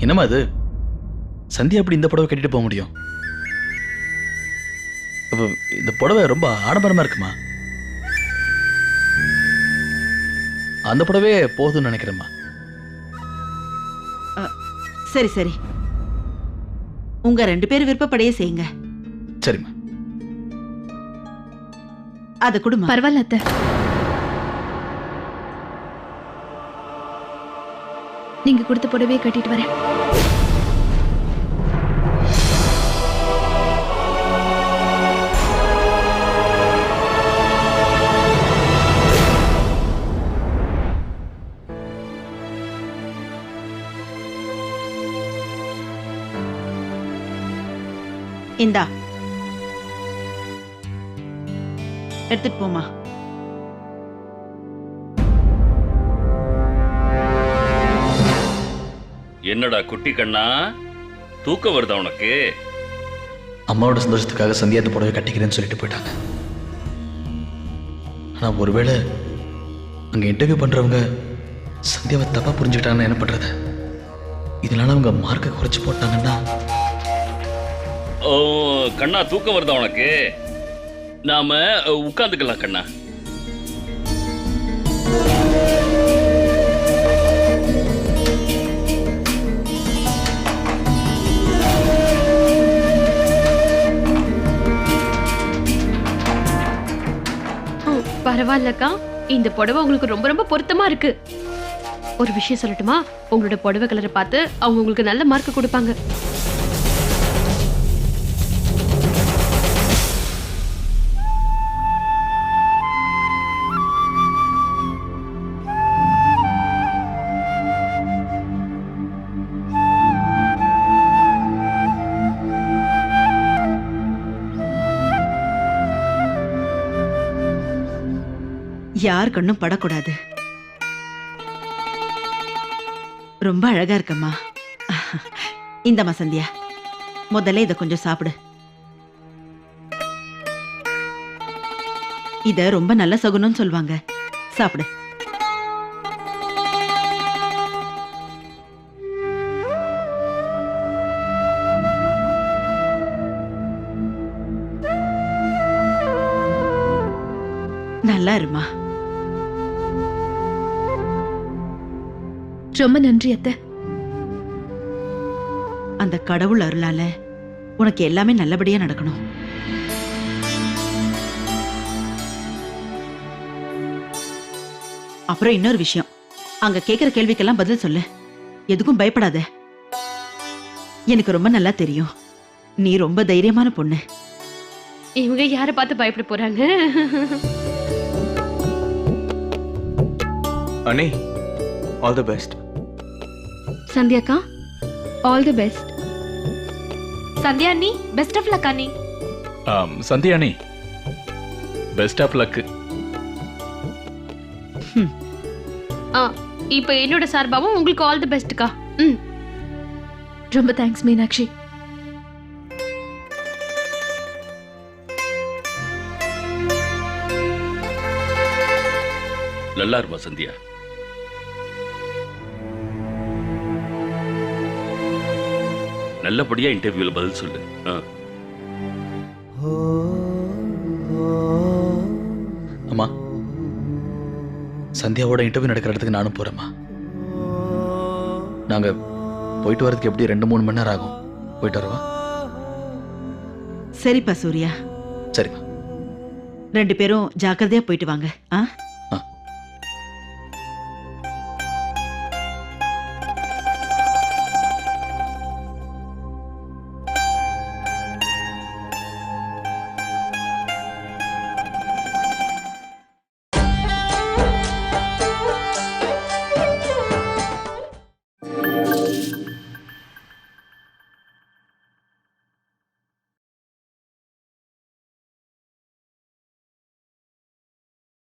என்னம்மா அது? சந்தியா அப்படி இந்த புடவை கட்டிட்டு போக முடியும்? அப்போ இந்த புடவை ரொம்ப ஆடம்பரமா இருக்குமா? அந்த புடவையே போதும்னு நினைக்கிறேம்மா. சரி சரி, உங்க 2 பேர் விருப்பப்படையே செய்யுங்க. சரிம்மா. அத குடுமா. பரவாயில்ல அத்தை. நீங்க கொடுத்த புடவையை கட்டிட்டு வரேன். இந்தா எடுத்துட்டு போமா. என்னடா குட்டி கண்ணா, தூக்கம் வருதா உனக்கு? அம்மாவோட சந்தோஷத்துக்காக சந்தியா இந்த புடவை கட்டிக்கிறேன்னு சொல்லிட்டு போயிட்டாங்க. ஆனா ஒருவேளை அங்க இன்டர்வியூ பண்றவங்க சந்தியாவை தப்பா புரிஞ்சுக்கிட்டாங்கன்னு என்ன பண்றது? இதனால அவங்க மார்க்கை குறைச்சு போட்டாங்கன்னா. ஓ கண்ணா, தூக்கம் வருதா உனக்கு? நாம உட்கார்ந்துக்கலாம் கண்ணா. பரவாயில்லக்கா, இந்த புடவை உங்களுக்கு ரொம்ப ரொம்ப பொருத்தமா இருக்கு. ஒரு விஷயம் சொல்லட்டுமா? உங்களோட புடவை கலரை பார்த்து அவங்க உங்களுக்கு நல்ல மார்க் கொடுப்பாங்க. யார் கண்ணும் படக்கூடாது. ரொம்ப அழகா இருக்கம்மா. இந்தம்மா சந்தியா, முதல்ல இத கொஞ்சம் சாப்பிடு. இத ரொம்ப நல்ல சகுனம்னு சொல்லுவாங்க. சாப்பிடு. நல்லா இருமா. ரொம்ப நன்றி அத்தை. அந்த கடவுள் அருளால உனக்கு எல்லாமே நல்லபடியா நடக்கணும். அப்புறம் இன்னொரு விஷயம், அங்க கேக்குற கேள்விக்கெல்லாம் பதில் சொல்லு. எதுக்கும் பயப்படாத. எனக்கு ரொம்ப நல்லா தெரியும், நீ ரொம்ப தைரியமான பொண்ணு. இவங்க யார பார்த்து பயப்பட போறாங்க? அண்ணே, ஆல் தி பெஸ்ட். சந்தியாக்கா, ஆல் தி பெஸ்ட். சந்தியா அண்ணி, பெஸ்ட் ஆஃப் லக் அண்ணி. சந்தியா அண்ணி, பெஸ்ட் ஆஃப் லக். இப்போ என்னோட சார்பாவும் உங்களுக்கு ஆல் தி பெஸ்ட்க்கா. ரொம்ப தேங்க்ஸ் மீனாட்சி. நல்லா இருப்பா சந்தியா. நல்லபடியா இன்டர்வியூல பதில் சொல்லு. அம்மா, சந்தியாவோட இன்டர்வியூ நடக்கிற இடத்துக்கு நானும் போறேம்மா. நாங்க போயிட்டு வரதுக்கு எப்படி 2-3 மணி நேரம் ஆகும். போயிட்டு வரவா? சரிப்பா சூர்யா. சரிம்மா. 2 பேரும் ஜாக்கிரதையா போயிட்டு வாங்க.